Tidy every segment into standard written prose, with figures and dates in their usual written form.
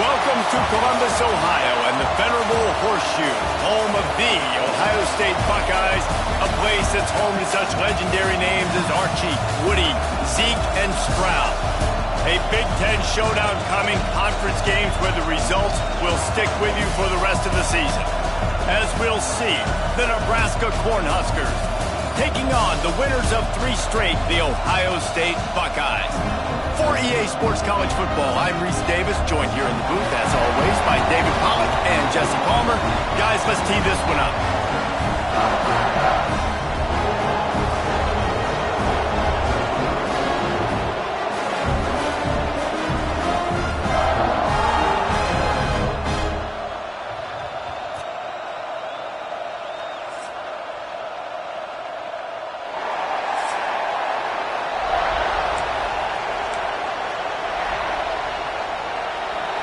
Welcome to Columbus, Ohio, and the venerable Horseshoe, home of the Ohio State Buckeyes, a place that's home to such legendary names as Archie, Woody, Zeke, and Stroud. A Big Ten showdown coming, conference games where the results will stick with you for the rest of the season. As we'll see, the Nebraska Cornhuskers taking on the winners of 3 straight, the Ohio State Buckeyes. For EA Sports College Football, I'm Reese Davis, joined here in the booth, as always, by David Pollack and Jesse Palmer. Guys, let's tee this one up.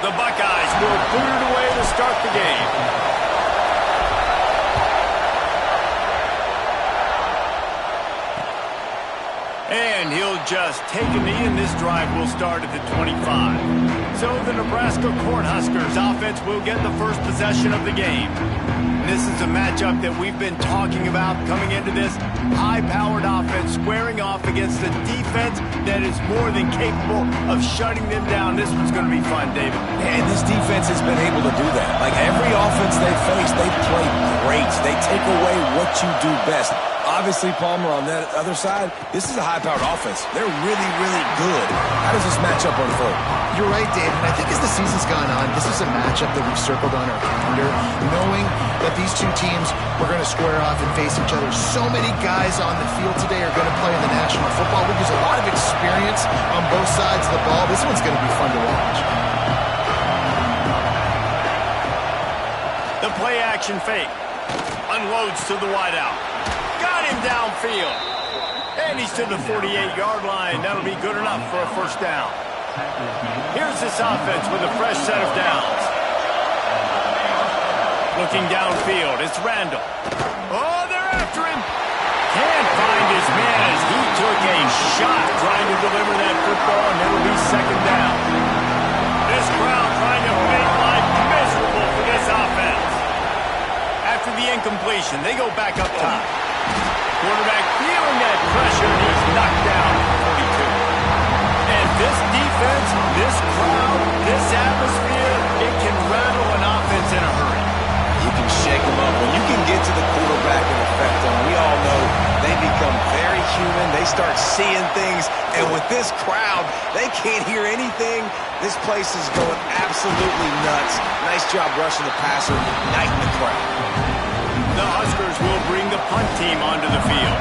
The Buckeyes will boot it away to start the game. And he'll just take a knee, and this drive will start at the 25. So the Nebraska Cornhuskers offense will get the first possession of the game. This is a matchup that we've been talking about coming into this. High-powered offense squaring off against a defense that is more than capable of shutting them down. This one's going to be fun, David. And this defense has been able to do that. Like every offense they face, they play great. They take away what you do best. Obviously, Palmer, on that other side, this is a high-powered offense. They're really, really good. How does this matchup unfold? You're right, Dave. And I think as the season's gone on, this is a matchup that we've circled on our calendar, knowing that these two teams were going to square off and face each other. So many guys on the field today are going to play in the National Football League. There's a lot of experience on both sides of the ball. This one's going to be fun to watch. The play-action fake. Unloads to the wideout. Got him downfield. And he's to the 48-yard line. That'll be good enough for a first down. Here's this offense with a fresh set of downs. Looking downfield, it's Randall. Oh, they're after him. Can't find his man as he took a shot trying to deliver that football, and it'll be second down. This crowd trying to make life miserable for this offense. After the incompletion, they go back up top. Quarterback feeling that pressure, and he's knocked down at 42. And this defense, this crowd, this atmosphere, it can rattle an offense in a hurry. You can shake them up. When you can get to the quarterback and affect them, we all know they become very human. They start seeing things. And with this crowd, they can't hear anything. This place is going absolutely nuts. Nice job rushing the passer, igniting the crowd. The Huskers will bring the punt team onto the field.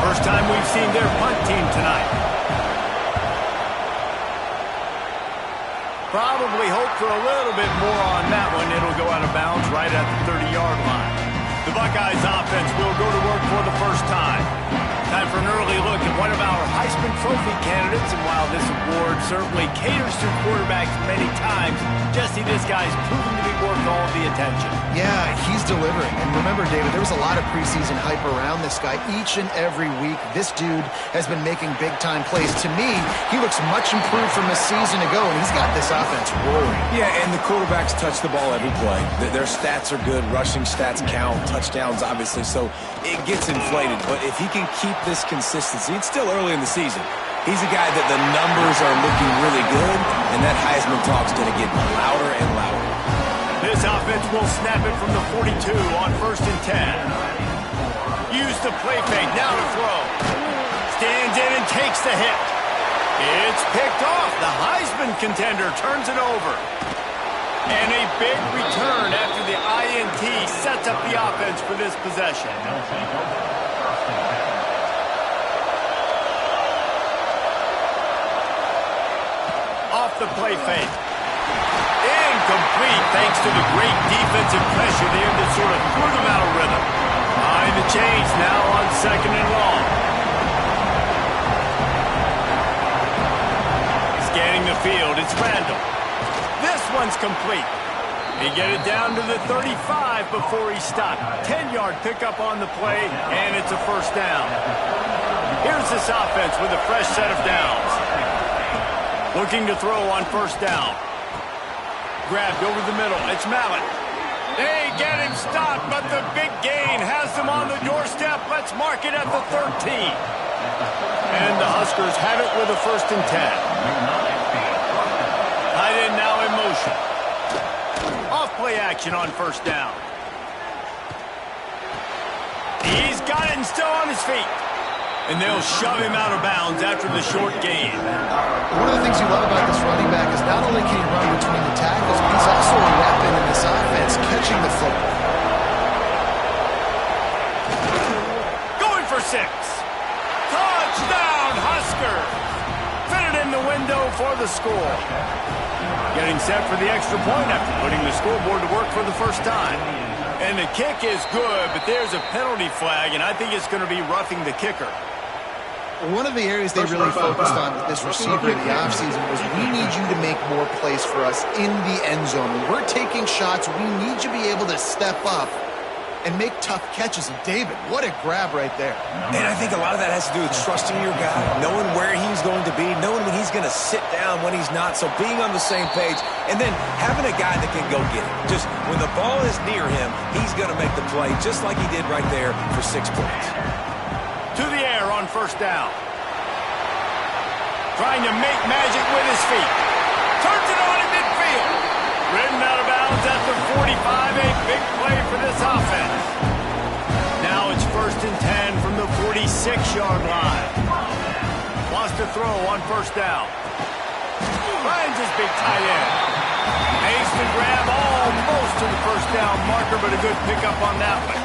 First time we've seen their punt team tonight. Probably hope for a little bit more on that one. It'll go out of bounds right at the 30-yard line. The Buckeyes offense will go to work for the first time. Time for an early look at one of our Heisman Trophy candidates. And while this award certainly caters to quarterbacks many times, Jesse, this guy's proven to be worth all the attention. Yeah, he's delivering. And remember, David, there was a lot of preseason hype around this guy. Each and every week, this dude has been making big-time plays. To me, he looks much improved from a season ago, and he's got this offense rolling. Yeah, and the quarterbacks touch the ball every play. Their stats are good. Rushing stats count. Touchdowns, obviously. So it gets inflated. But if he can keep this consistency, it's still early in the season. He's a guy that the numbers are looking really good, and that Heisman talk's going to get louder and louder. This offense will snap it from the 42 on 1st and 10. Use the play fake, now to throw. Stands in and takes the hit. It's picked off. The Heisman contender turns it over. And a big return after the INT sets up the offense for this possession. Off the play fake. Incomplete thanks to the great defensive pressure there that sort of threw them out of rhythm. Behind the chains now on 2nd and long. Scanning the field, it's Randall. This one's complete. He get it down to the 35 before he stopped. 10-yard pickup on the play, and it's a first down. Here's this offense with a fresh set of downs. Looking to throw on 1st down. Grabbed over the middle. It's Mallet. They get him stopped, but the big gain has them on the doorstep. Let's mark it at the 13. And the Huskers have it with a 1st and 10. Tight end now in motion. Off-play action on 1st down. He's got it and still on his feet. And they'll shove him out of bounds after the short gain. One of the things you love about this running back is not only can he run between the tackles, but he's also a weapon in this offense, catching the football. Going for 6. Touchdown, Huskers! Fitted in the window for the score. Getting set for the extra point after putting the scoreboard to work for the first time. And the kick is good, but there's a penalty flag, and I think it's going to be roughing the kicker. One of the areas they really focused on with this receiver in the offseason was we need you to make more plays for us in the end zone. When we're taking shots, we need you to be able to step up and make tough catches. And David, what a grab right there. And I think a lot of that has to do with trusting your guy, knowing where he's going to be, knowing when he's going to sit down, when he's not. So being on the same page, and then having a guy that can go get it. Just when the ball is near him, he's going to make the play, just like he did right there for 6 points. To the air on 1st down. Trying to make magic with his feet. Turns it on in midfield. Ridden out of bounds at the 45. A big play for this offense. Now it's 1st and 10 from the 46-yard line. Wants to throw on 1st down. Finds his big tight end. Makes the grab almost to the 1st down marker, but a good pickup on that one.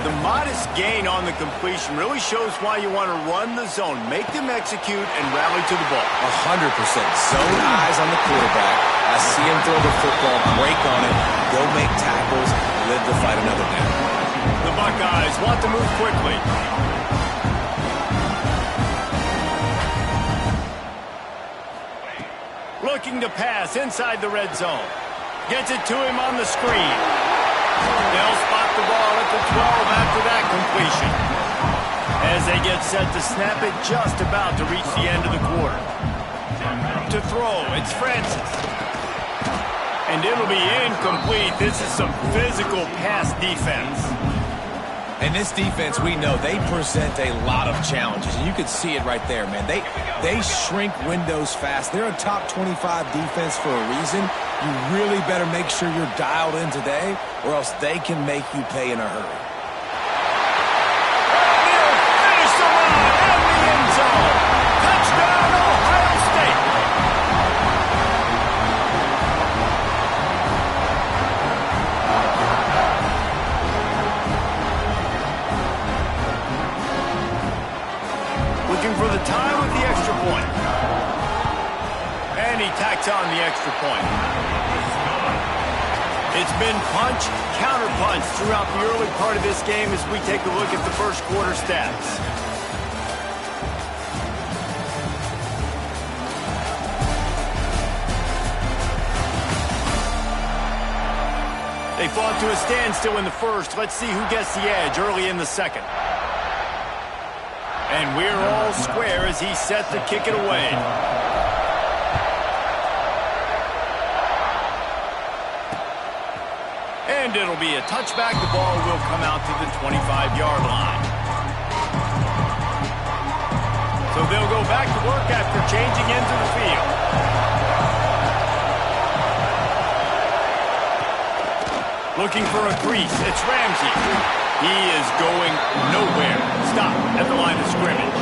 The modest gain on the completion really shows why you want to run the zone. Make them execute and rally to the ball. 100%. Zone eyes on the quarterback. I see him throw the football, break on it, go make tackles, live to fight another down. The Buckeyes want to move quickly. Looking to pass inside the red zone. Gets it to him on the screen. They'll spot the ball at the 12 after that completion. As they get set to snap it, just about to reach the end of the quarter. To throw, it's Francis. And it'll be incomplete. This is some physical pass defense. And this defense, we know, they present a lot of challenges. And you can see it right there, man. They shrink windows fast. They're a top 25 defense for a reason. You really better make sure you're dialed in today, or else they can make you pay in a hurry. He'll finish the run in the end zone. Touchdown, Ohio State. Looking for the tie with the extra point. And he tacks on the extra point. It's been punch, counter-punch throughout the early part of this game as we take a look at the first quarter stats. They fought to a standstill in the first. Let's see who gets the edge early in the second. And we're all square as he's set to kick it away. And it'll be a touchback. The ball will come out to the 25-yard line. So they'll go back to work after changing into the field. Looking for a crease. It's Ramsey. He is going nowhere. Stop at the line of scrimmage.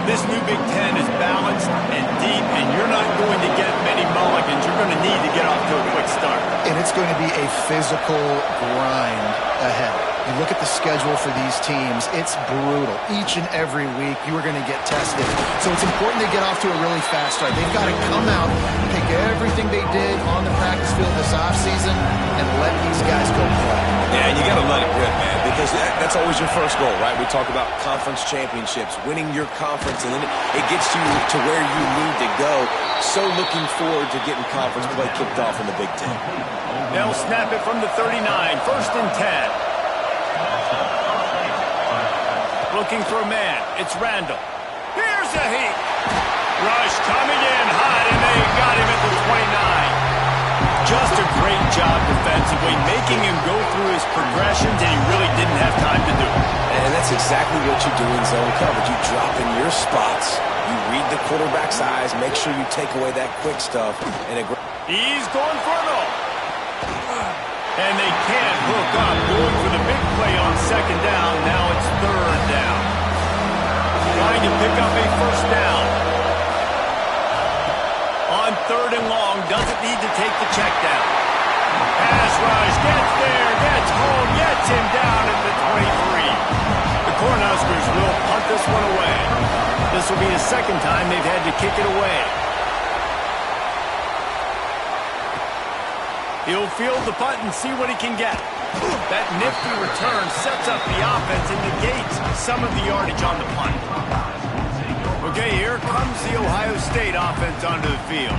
This new Big Ten is balanced and deep, and you're not going to get many mulligans. You're going to need to get off to a quick start. And it's going to be a physical grind ahead. You look at the schedule for these teams, it's brutal. Each and every week, you are going to get tested. So it's important to get off to a really fast start. They've got to come out, take everything they did on the practice field this offseason, and let these guys go play. Yeah, you got to let it rip, man, because that's always your first goal, right? We talk about conference championships, winning your conference, and then it gets you to where you need to go. So looking forward to getting conference play kicked off in the Big Ten. They'll snap it from the 39, 1st and 10. Looking for a man. It's Randall. Here's a heat. Rush coming in hot, and they got him at the 29. defensively, making him go through his progressions, and he really didn't have time to do it. And that's exactly what you do in zone coverage. You drop in your spots, you read the quarterback's eyes, make sure you take away that quick stuff. And he's going for it all. And they can't hook up, going for the big play on second down. Now it's third down. Trying to pick up a first down. On third and long, doesn't need to take the check down. Pass rush, gets there, gets home, gets him down at the 23. The Cornhuskers will punt this one away. This will be the second time they've had to kick it away. He'll field the punt and see what he can get. That nifty return sets up the offense and negates some of the yardage on the punt. Okay, here comes the Ohio State offense onto the field.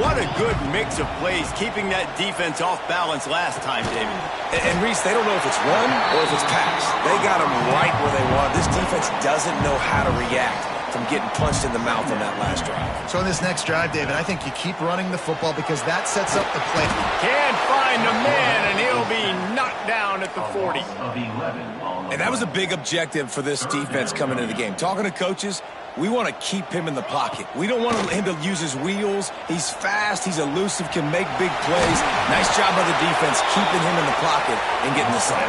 What a good mix of plays, keeping that defense off balance last time, David. And Reese, they don't know if it's run or if it's pass. They got them right where they want. This defense doesn't know how to react from getting punched in the mouth on that last drive. So in this next drive, David, I think you keep running the football because that sets up the play. Can't find a man, and he'll be knocked down at the 40. And that was a big objective for this defense coming into the game. Talking to coaches, we want to keep him in the pocket. We don't want him to use his wheels. He's fast, he's elusive, can make big plays. Nice job by the defense keeping him in the pocket and getting the sack.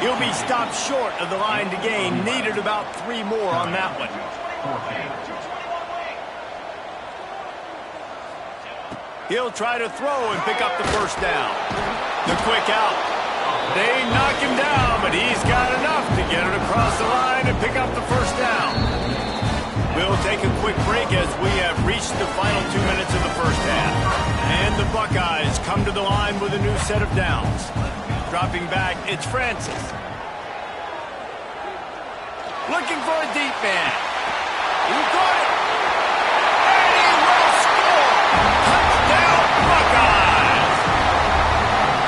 He'll be stopped short of the line to gain. Needed about 3 more on that one. He'll try to throw and pick up the first down. The quick out. They knock him down, but he's got enough to get it across the line and pick up the first down. We'll take a quick break as we have reached the final 2 minutes of the first half. And the Buckeyes come to the line with a new set of downs. Dropping back, it's Francis. Looking for a deep man. He got it. And he will score. Touchdown, Buckeyes.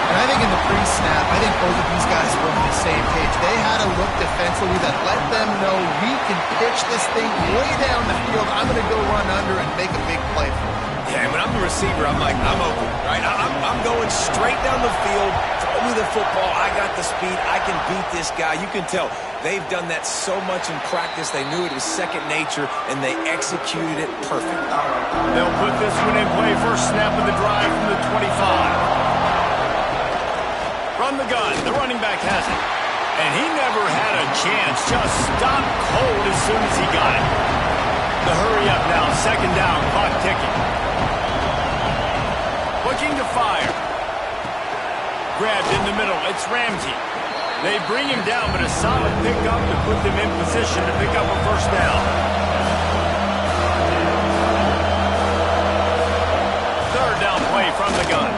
And I think in the pre-snap, I think both of these guys were on the same page. They had a look defensively that let them know we can pitch this thing way down the field. I'm going to go run under and make a big play for it. Yeah, and when I'm the receiver, I'm like, I'm open, right? I'm going straight down the field. Throw me the football. I got the speed. I can beat this guy. You can tell they've done that so much in practice. They knew it was second nature, and they executed it perfect. They'll put this one in play. First snap of the drive from the 25. From the gun, the running back has it. And he never had a chance. Just stopped cold as soon as he got it. The hurry up now. Second down. Clock ticking. Looking to fire. Grabbed in the middle. It's Ramsey. They bring him down, but a solid pickup to put them in position to pick up a first down. Third down play from the gun.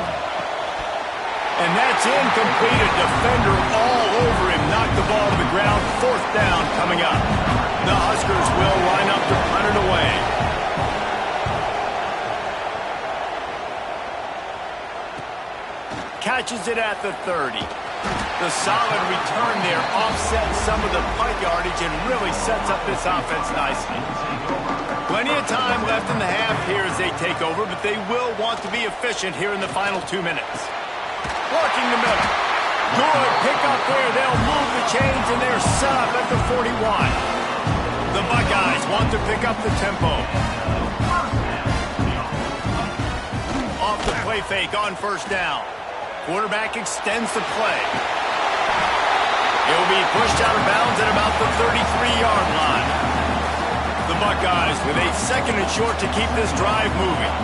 And that's incomplete. A defender all over him. Knocked the ball to the ground. Fourth down coming up. The Huskers will line up to punt it away. Catches it at the 30. The solid return there offsets some of the punt yardage and really sets up this offense nicely. Plenty of time left in the half here as they take over, but they will want to be efficient here in the final 2 minutes. Working the middle. Good pick up there. They'll move the chains, and they're set up at the 41. The Buckeyes want to pick up the tempo. Off the play fake on first down. Quarterback extends the play. He'll be pushed out of bounds at about the 33-yard line. The Buckeyes with a second and short to keep this drive moving.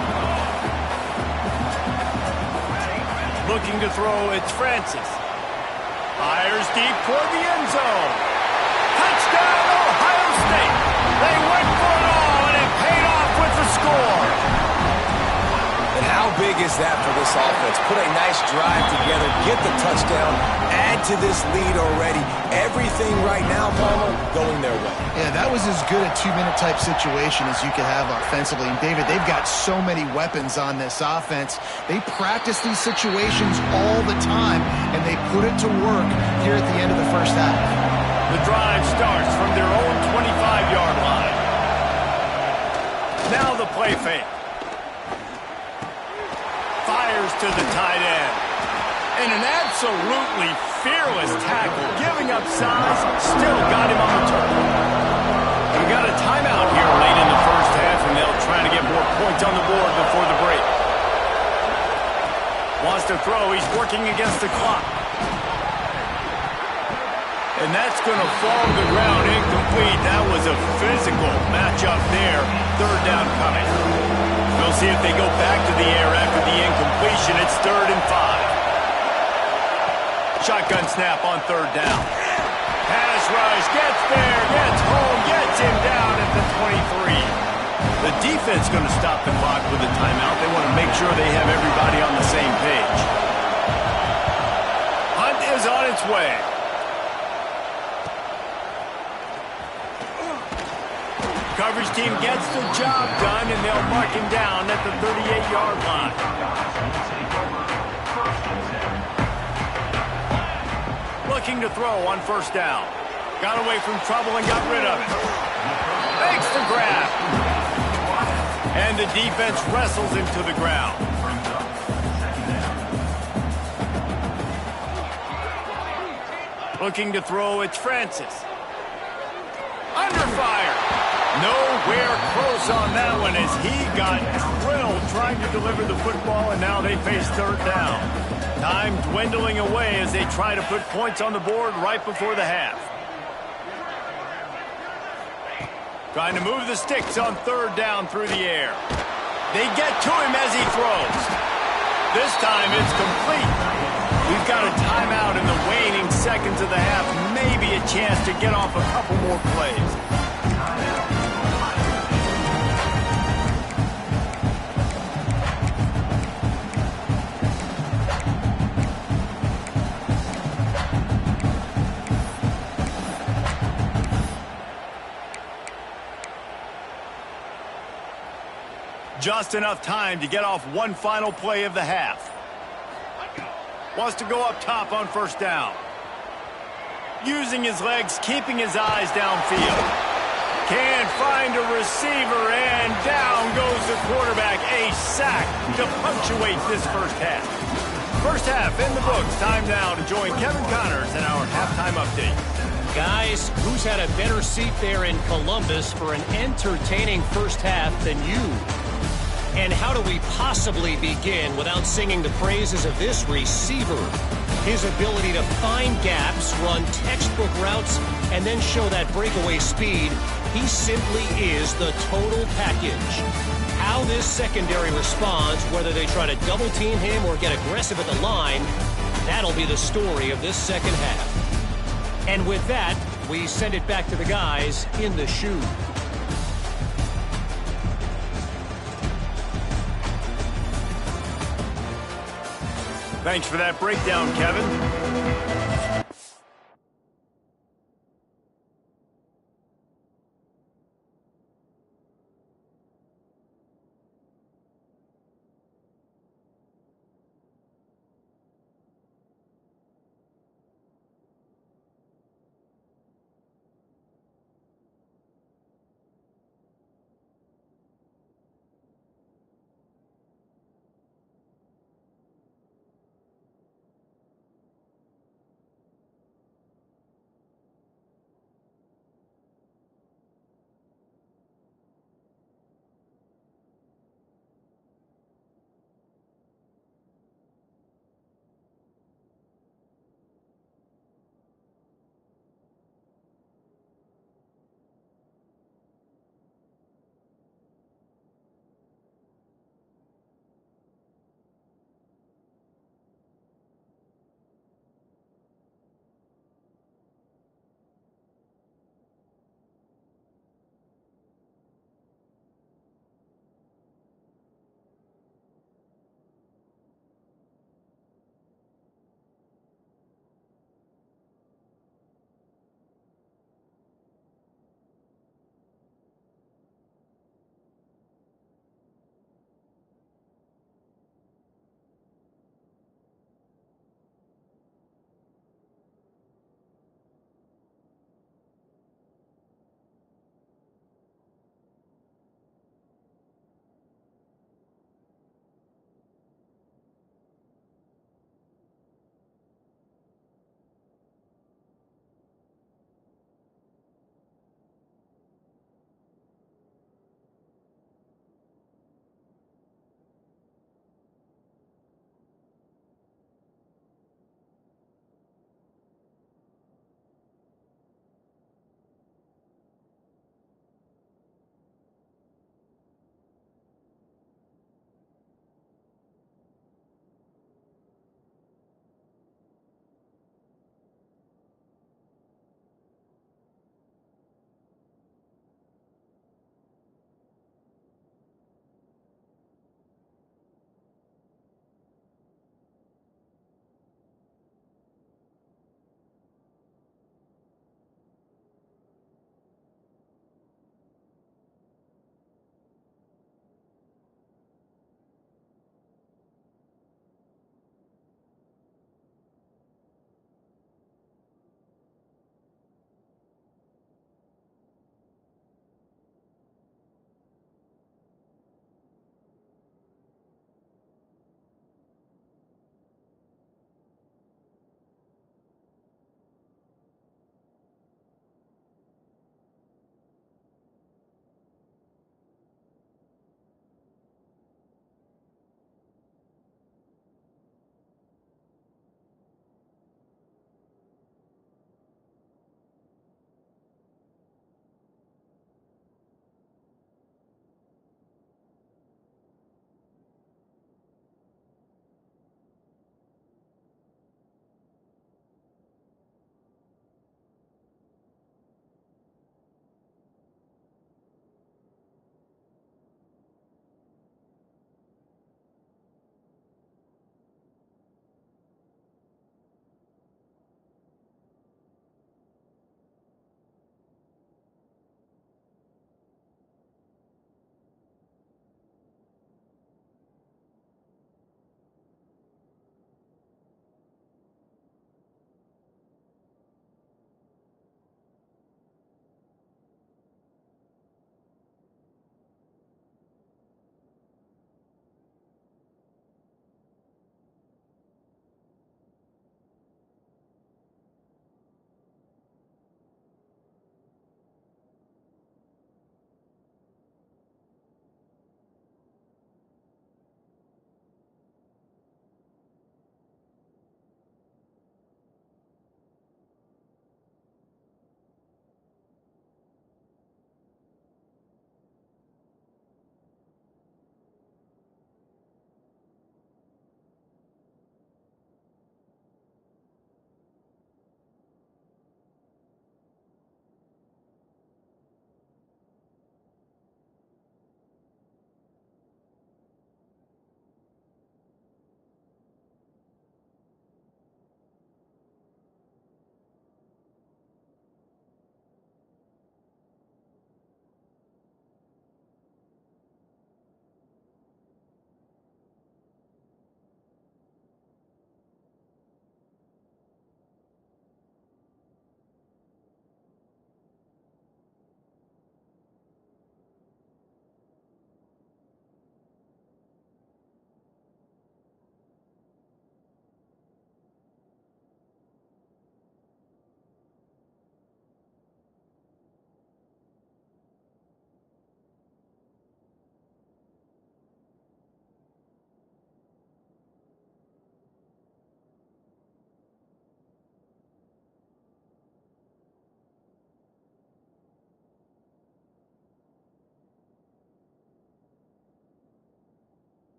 Looking to throw, it's Francis. Fires deep toward the end zone. Touchdown, Ohio State. They went for it all, and it paid off with the score. And how big is that for this offense? Put a nice drive together, get the touchdown, add to this lead already. Everything right now, Palmer, going their way. Yeah, that was as good a 2-minute type situation as you could have offensively. And David, they've got so many weapons on this offense. They practice these situations all the time, and they put it to work here at the end of the first half. The drive starts from their own 25-yard line. Now the play fake. Fires to the tight end. And an absolutely fearless tackle, giving up size, still got him on the turf. We got a timeout here late in the first half, and they'll try to get more points on the board before the break. Wants to throw. He's working against the clock. And that's going to fall to the ground incomplete. That was a physical matchup there. Third down coming. We'll see if they go back to the air after the incompletion. It's 3rd and 5. Shotgun snap on 3rd down. Pass rush, gets there, gets home, gets him down at the 23. The defense going to stop the clock with a timeout. They want to make sure they have everybody on the same page. Hunt is on its way. Coverage team gets the job done, and they'll mark him down at the 38-yard line. Looking to throw on 1st down. Got away from trouble and got rid of it. Makes the grab. And the defense wrestles him to the ground. Looking to throw, it's Francis. Under fire. Nowhere close on that one as he got drilled trying to deliver the football, and now they face 3rd down. Time dwindling away as they try to put points on the board right before the half. Trying to move the sticks on 3rd down through the air. They get to him as he throws. This time it's complete. We've got a timeout in the waning seconds of the half. Maybe a chance to get off a couple more plays. Just enough time to get off one final play of the half. Wants to go up top on 1st down. Using his legs, keeping his eyes downfield. Can't find a receiver, and down goes the quarterback. A sack to punctuate this first half. First half in the books. Time now to join Kevin Connors in our halftime update. Guys, who's had a better seat there in Columbus for an entertaining first half than you? And how do we possibly begin without singing the praises of this receiver? His ability to find gaps, run textbook routes, and then show that breakaway speed. He simply is the total package. How this secondary responds, whether they try to double team him or get aggressive at the line, that'll be the story of this second half. And with that, we send it back to the guys in the shoe. Thanks for that breakdown, Kevin.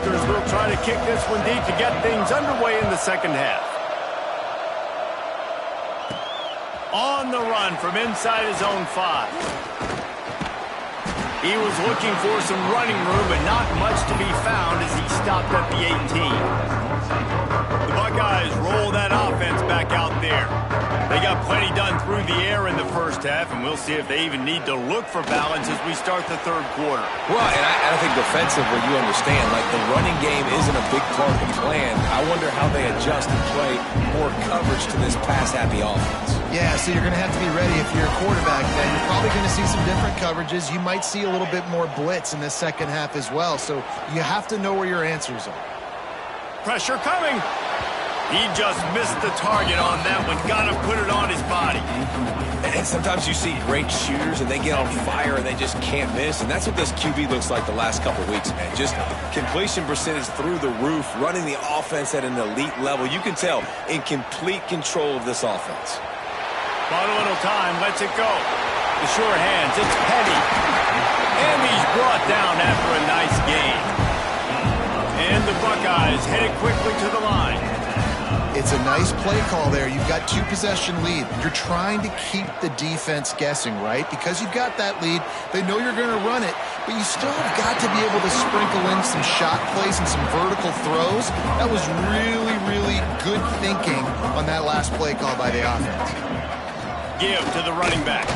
Huskers will try to kick this one deep to get things underway in the second half. On the run from inside his own 5. He was looking for some running room, but not much to be found as he stopped at the 18. The Buckeyes roll that offense back out there. They got plenty done through the air in the first half, and we'll see if they even need to look for balance as we start the third quarter. Well, and I think defensively, you understand, like the running game isn't a big part of the plan. I wonder how they adjust and play more coverage to this pass-happy offense. Yeah, so you're going to have to be ready if you're a quarterback then. You're probably going to see some different coverages. You might see a little bit more blitz in the second half as well, so you have to know where your answers are. Pressure coming. He just missed the target on that one. Got to put it on his body. And sometimes you see great shooters and they get on fire and they just can't miss. And that's what this QB looks like the last couple weeks, man. Just completion percentage through the roof, running the offense at an elite level. You can tell in complete control of this offense. Bought a little time, lets it go. The sure hands, it's Petty. And he's brought down after a nice gain. And the Buckeyes headed quickly to the line. It's a nice play call there. You've got 2-possession lead. You're trying to keep the defense guessing, right? Because you've got that lead, they know you're going to run it, but you still have got to be able to sprinkle in some shot plays and some vertical throws. That was really, really good thinking on that last play call by the offense. Give to the running back.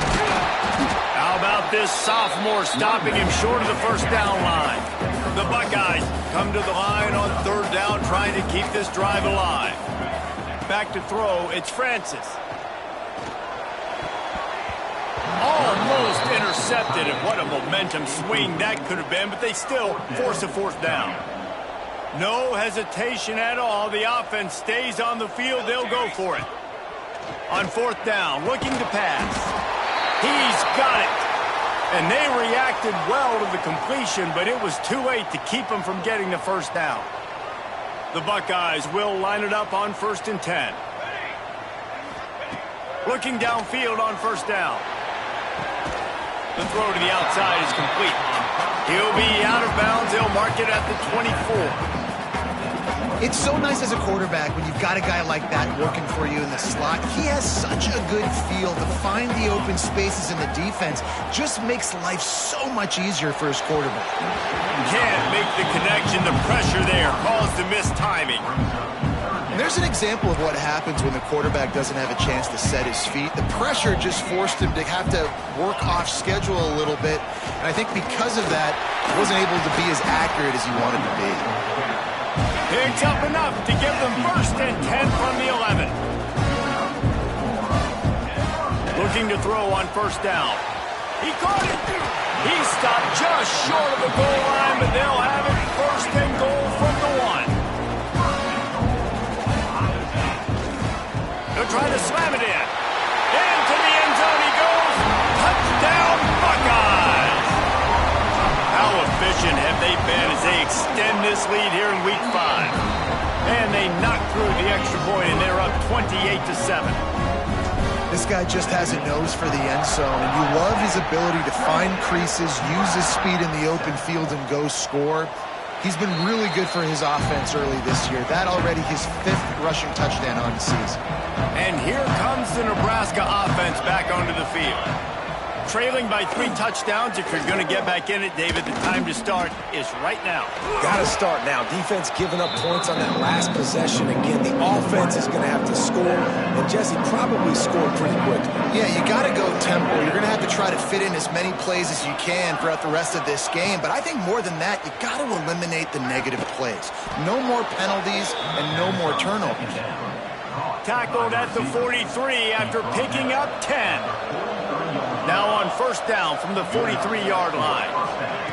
How about this sophomore stopping him short of the first down line? The Buckeyes come to the line on third down, trying to keep this drive alive. Back to throw, it's Francis. Almost intercepted, and what a momentum swing that could have been, but they still force a fourth down. No hesitation at all. The offense stays on the field. They'll go for it. On fourth down, looking to pass. He's got it. And they reacted well to the completion, but it was too late to keep them from getting the first down. The Buckeyes will line it up on 1st and 10. Looking downfield on first down. The throw to the outside is complete. He'll be out of bounds. They'll mark it at the 24. It's so nice as a quarterback when you've got a guy like that working for you in the slot. He has such a good feel to find the open spaces in the defense. Just makes life so much easier for his quarterback. Can't make the connection. The pressure there caused the missed timing. And there's an example of what happens when the quarterback doesn't have a chance to set his feet. The pressure just forced him to have to work off schedule a little bit. And I think because of that, he wasn't able to be as accurate as he wanted to be. Picks up enough to give them 1st and 10 from the 11. Looking to throw on first down. He caught it. He stopped just short of the goal line, but they'll have it 1st and goal from the 1. They'll try to slam it in. Into the end zone he goes. Touchdown, Buckeyes. How efficient have they been as they extend this lead here in Week 5? And they knock through the extra point, and they're up 28-7. This guy just has a nose for the end zone, and you love his ability to find creases, use his speed in the open field, and go score. He's been really good for his offense early this year. That already his 5th rushing touchdown on the season. And here comes the Nebraska offense back onto the field. Trailing by 3 touchdowns. If you're going to get back in it, David, the time to start is right now. Got to start now. Defense giving up points on that last possession. Again, the offense is going to have to score, and Jesse probably scored pretty quickly. Yeah, you got to go tempo. You're going to have to try to fit in as many plays as you can throughout the rest of this game, but I think more than that, you got to eliminate the negative plays. No more penalties and no more turnovers. Tackled at the 43 after picking up 10. Now on first down from the 43-yard line.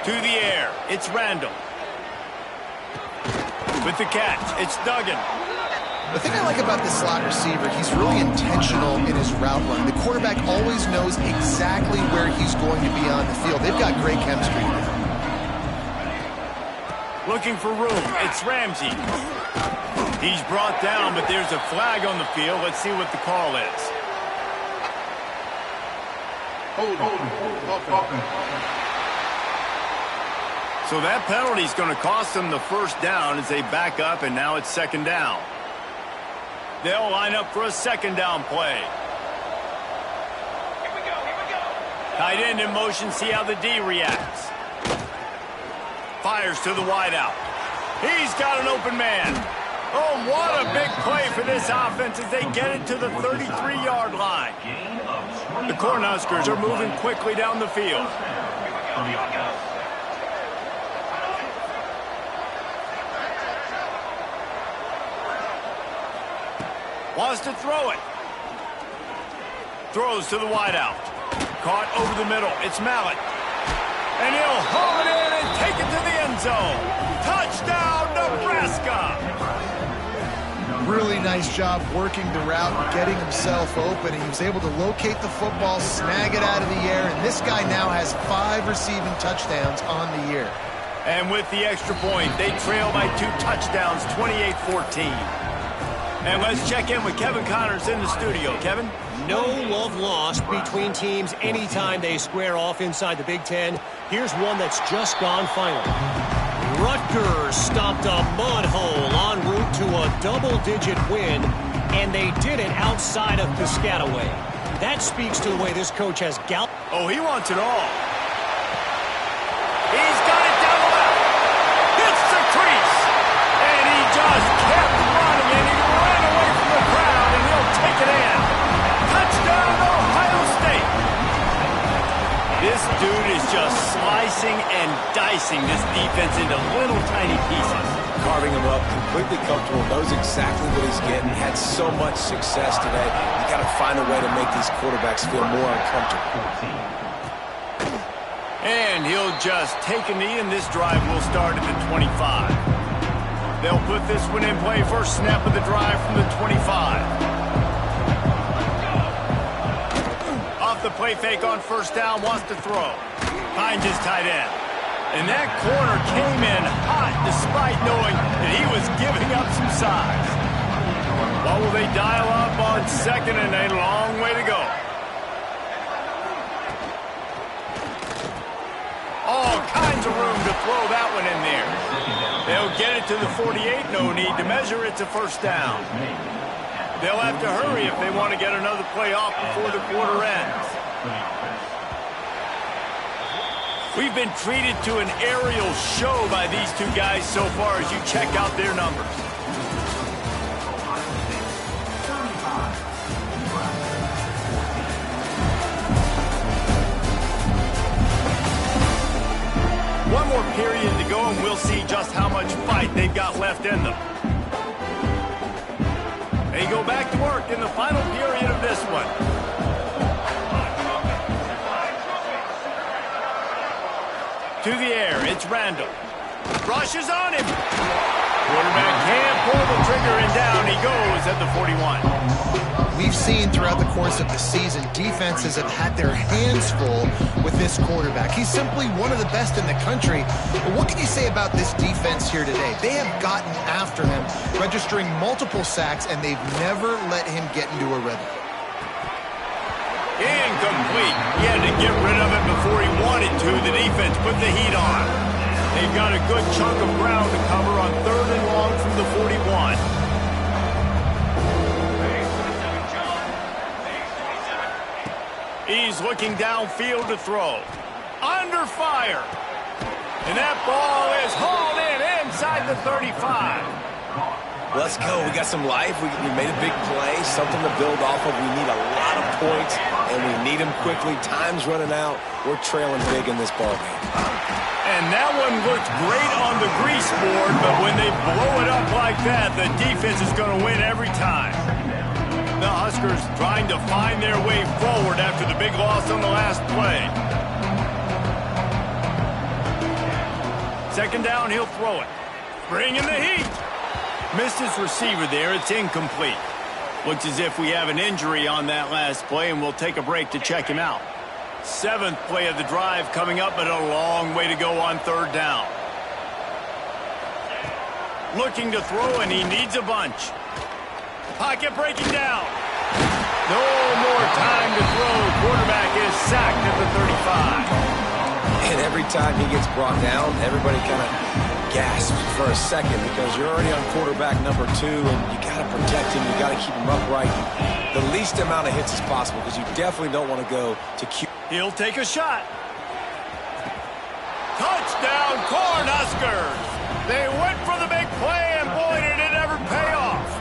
To the air, it's Randall. With the catch, it's Duggan. The thing I like about this slot receiver, he's really intentional in his route run. The quarterback always knows exactly where he's going to be on the field. They've got great chemistry now. Looking for room, it's Ramsey. He's brought down, but there's a flag on the field. Let's see what the call is. So that penalty is going to cost them the first down as they back up, and now it's second down. They'll line up for a second down play. Here we go. Tight end in motion, see how the D reacts. Fires to the wideout. He's got an open man. Oh, what a big play for this offense as they get it to the 33-yard line. The Cornhuskers are moving quickly down the field. Wants to throw it. Throws to the wideout. Caught over the middle. It's Mallett. And he'll haul it in and take it to the end zone. Touchdown, Nebraska! Really nice job working the route and getting himself open. He was able to locate the football, snag it out of the air, and this guy now has 5 receiving touchdowns on the year. And with the extra point, they trail by 2 touchdowns, 28-14. And let's check in with Kevin Connors in the studio. Kevin? No love lost between teams anytime they square off inside the Big Ten. Here's one that's just gone final. Rutgers stopped a mud hole en route to a double-digit win, and they did it outside of Piscataway. That speaks to the way this coach has galloped. Oh, he wants it all. He's got it down the left. Hits the crease. And he just kept running, and he ran away from the crowd, and he'll take it in. Touchdown, Ohio State. This dude is just slicing and dicing this defense into little tiny pieces. Carving him up, completely comfortable, knows exactly what he's getting. Had so much success today. You got to find a way to make these quarterbacks feel more uncomfortable. And he'll just take a knee, and this drive will start at the 25. They'll put this one in play. First snap of the drive from the 25. The play fake on first down, wants to throw. Finds his tight end. And that corner came in hot despite knowing that he was giving up some size. What will they dial up on second, and a long way to go? All kinds of room to throw that one in there. They'll get it to the 48. No need to measure. It's a first down. They'll have to hurry if they want to get another play off before the quarter ends. We've been treated to an aerial show by these two guys so far as you check out their numbers. One more period to go, and we'll see just how much fight they've got left in them. They go back to work in the final period of this one. To the air, it's Randall. Rushes on him. Quarterback can't pull the trigger, and down he goes at the 41. We've seen throughout the course of the season, defenses have had their hands full with this quarterback. He's simply one of the best in the country. But what can you say about this defense here today? They have gotten after him, registering multiple sacks, and they've never let him get into a rhythm. Incomplete. He had to get rid of it before he wanted to. The defense put the heat on. They've got a good chunk of ground to cover on 3rd and long from the 41. He's looking downfield to throw. Under fire. And that ball is hauled in inside the 35. Let's go. We got some life. We made a big play, something to build off of. We need a lot of points, and we need them quickly. Time's running out. We're trailing big in this ballgame. And that one looked great on the grease board, but when they blow it up like that, the defense is going to win every time. The Huskers trying to find their way forward after the big loss on the last play. Second down, he'll throw it. Bringing the heat. Missed his receiver there. It's incomplete. Looks as if we have an injury on that last play, and we'll take a break to check him out. 7th play of the drive coming up, but a long way to go on 3rd down. Looking to throw, and he needs a bunch. Pocket breaking down. No more time to throw. Quarterback is sacked at the 35. And every time he gets brought down, everybody kind of gasps for a second because you're already on quarterback number 2, and you got to protect him. You got to keep him upright. The least amount of hits as possible because you definitely don't want to go to Q. He'll take a shot. Touchdown, Cornhuskers! They went for the big play, and boy, did it ever pay off.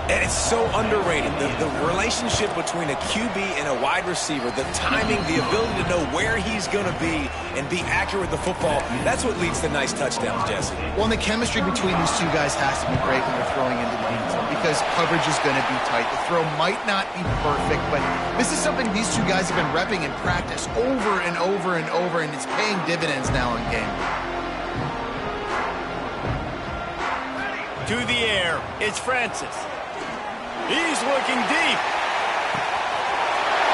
And it's so underrated. The relationship between a QB and a wide receiver, the timing, the ability to know where he's going to be and be accurate with the football, that's what leads to nice touchdowns, Jesse. Well, and the chemistry between these two guys has to be great when they're throwing into the end zone because coverage is going to be tight. The throw might not be perfect, but this is something these two guys have been repping in practice over and over and over, and it's paying dividends now in game. To the air, it's Francis. He's looking deep.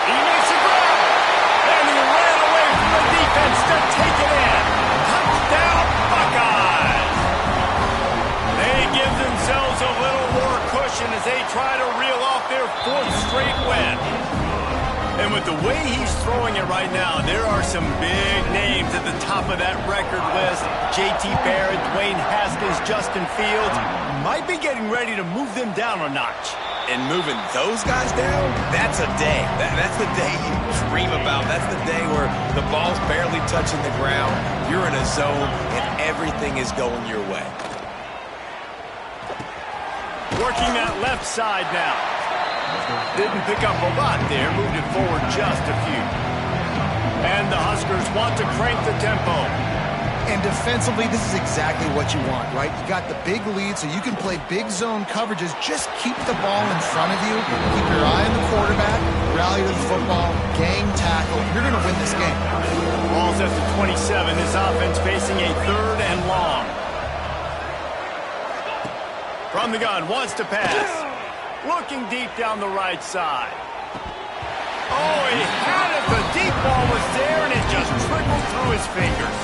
He makes a grab. And he ran away from the defense to take it in. Touchdown, Buckeyes. They give themselves a little more cushion as they try to reel off their 4th straight win. And with the way he's throwing it right now, there are some big names at the top of that record list. J.T. Barrett, Dwayne Haskins, Justin Fields might be getting ready to move them down a notch. And moving those guys down, that's a day. That's the day you dream about. That's the day where the ball's barely touching the ground, you're in a zone, and everything is going your way. Working that left side now. Didn't pick up a lot there, moved it forward just a few. And the Huskers want to crank the tempo. And defensively, this is exactly what you want, right? You got the big lead, so you can play big zone coverages. Just keep the ball in front of you. Keep your eye on the quarterback. Rally to the football. Gang tackle. You're going to win this game. Ball's at the 27. This offense facing a 3rd and long. From the gun, wants to pass. Looking deep down the right side. Oh, he had it. The deep ball was there, and it just trickled through his fingers.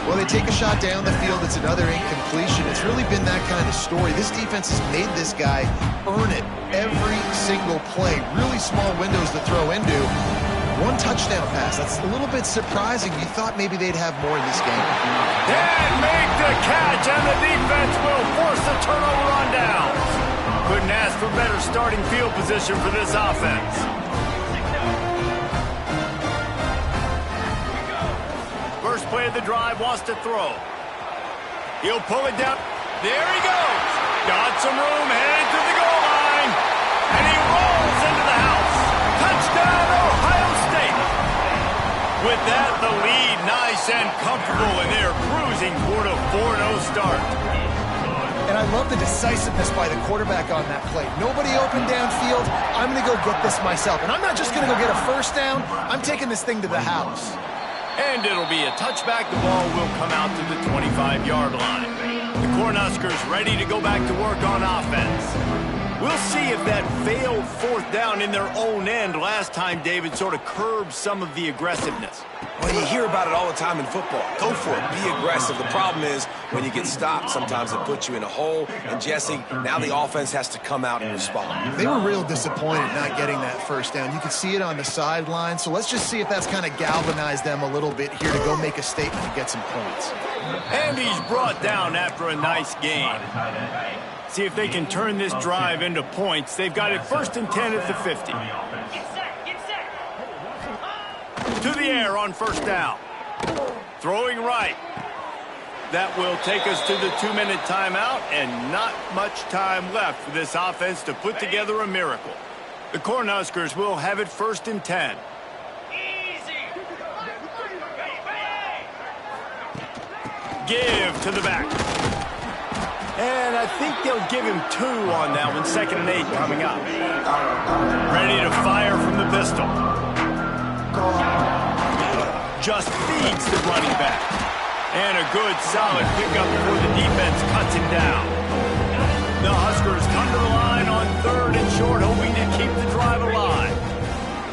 Well, they take a shot down the field. It's another incompletion. It's really been that kind of story. This defense has made this guy earn it every single play. Really small windows to throw into. 1 touchdown pass. That's a little bit surprising. You thought maybe they'd have more in this game. Did make the catch, and the defense will force the turnover on downs. Couldn't ask for better starting field position for this offense. First play of the drive, wants to throw. He'll pull it down. There he goes. Got some room, headed to the goal line. And he rolls into the house. Touchdown, Ohio State. With that, the lead nice and comfortable, and they're cruising toward a 4-0 start. And I love the decisiveness by the quarterback on that play. Nobody open downfield. I'm going to go get this myself. And I'm not just going to go get a first down. I'm taking this thing to the house. And it'll be a touchback. The ball will come out to the 25-yard line. The Cornhuskers ready to go back to work on offense. We'll see if that failed 4th down in their own end last time, David, sort of curbed some of the aggressiveness. Well, you hear about it all the time in football. Go for it. Be aggressive. The problem is when you get stopped, sometimes it puts you in a hole. And, Jesse, now the offense has to come out and respond. They were real disappointed not getting that first down. You could see it on the sideline. So let's just see if that's kind of galvanized them a little bit here to go make a statement and get some points. And he's brought down after a nice gain. See if they can turn this drive into points. They've got it 1st and 10 at the 50. To the air on 1st down. Throwing right. That will take us to the 2-minute timeout, and not much time left for this offense to put together a miracle. The Cornhuskers will have it 1st and 10. Give to the back. And I think they'll give him 2 on that one. 2nd and 8 coming up. Ready to fire from the pistol. Just feeds the running back. And a good, solid pickup before the defense cuts him down. The Huskers come to the line on 3rd and short, hoping to keep the drive alive.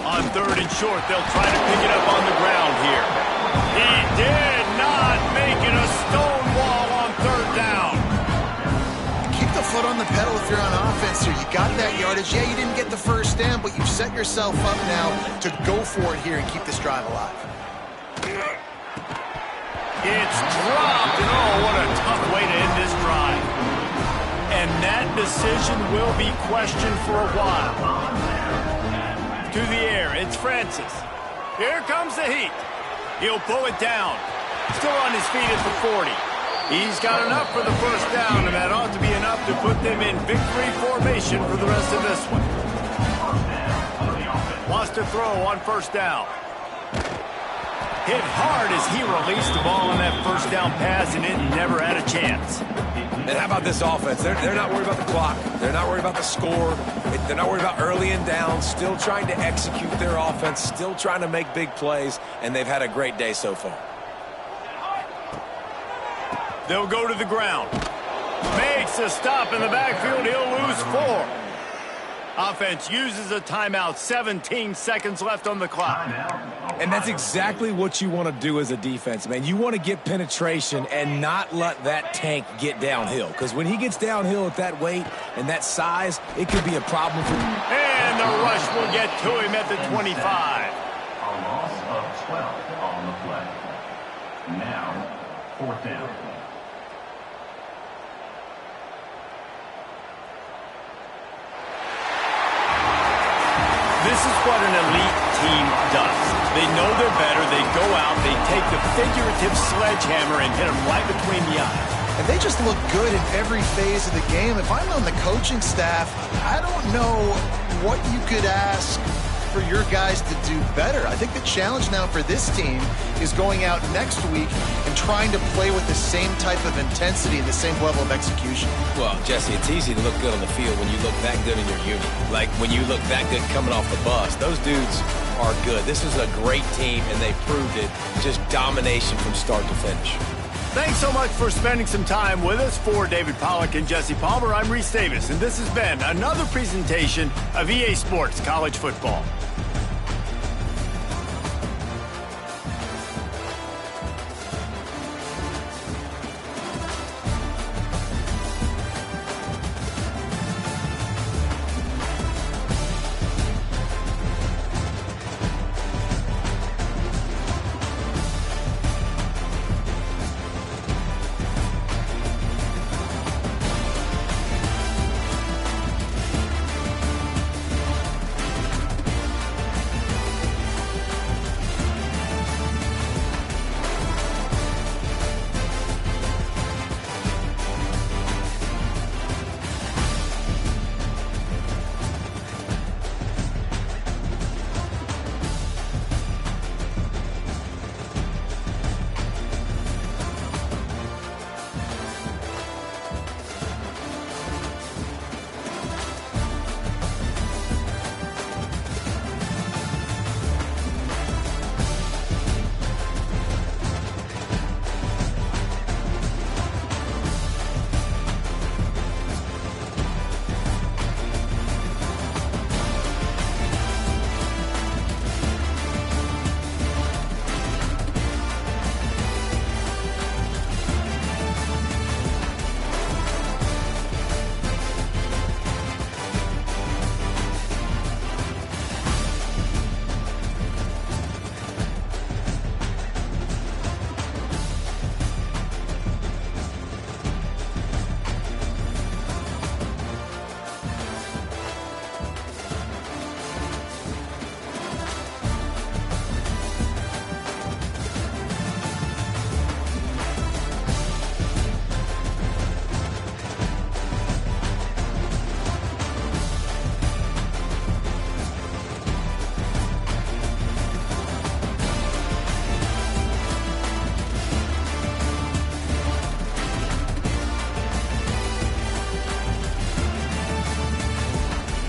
On 3rd and short, they'll try to pick it up on the ground here. He did not make it a stone wall on 3rd down. Keep the foot on the pedal if you're on offense here. You got that yardage. Yeah, you didn't get the first down, but you've set yourself up now to go for it here and keep this drive alive. It's dropped, and oh, what a tough way to end this drive. And that decision will be questioned for a while. To the air, it's Francis. Here comes the heat. He'll pull it down. Still on his feet at the 40. He's got enough for the first down, and that ought to be enough to put them in victory formation for the rest of this one. Wants to throw on first down. Hit hard as he released the ball on that first down pass, and it never had a chance. And how about this offense? They're not worried about the clock. They're not worried about the score. They're not worried about early and down. Still trying to execute their offense. Still trying to make big plays, and they've had a great day so far. They'll go to the ground. Makes a stop in the backfield. He'll lose 4. Offense uses a timeout. 17 seconds left on the clock. And that's exactly what you want to do as a defense, man. You want to get penetration and not let that tank get downhill. Because when he gets downhill at that weight and that size, it could be a problem for him. And the rush will get to him at the 25. A loss of 12 on the play. Now, 4th down. This is what an elite team does. They know they're better. They go out, they take the figurative sledgehammer and hit them right between the eyes. And they just look good in every phase of the game. If I'm on the coaching staff, I don't know what you could ask for your guys to do better. I think the challenge now for this team is going out next week and trying to play with the same type of intensity and the same level of execution. Well, Jesse, it's easy to look good on the field when you look that good in your unit. Like when you look that good coming off the bus. Those dudes are good. This is a great team, and they proved it. Just domination from start to finish. Thanks so much for spending some time with us. For David Pollack and Jesse Palmer, I'm Reese Davis, and this has been another presentation of EA Sports College Football.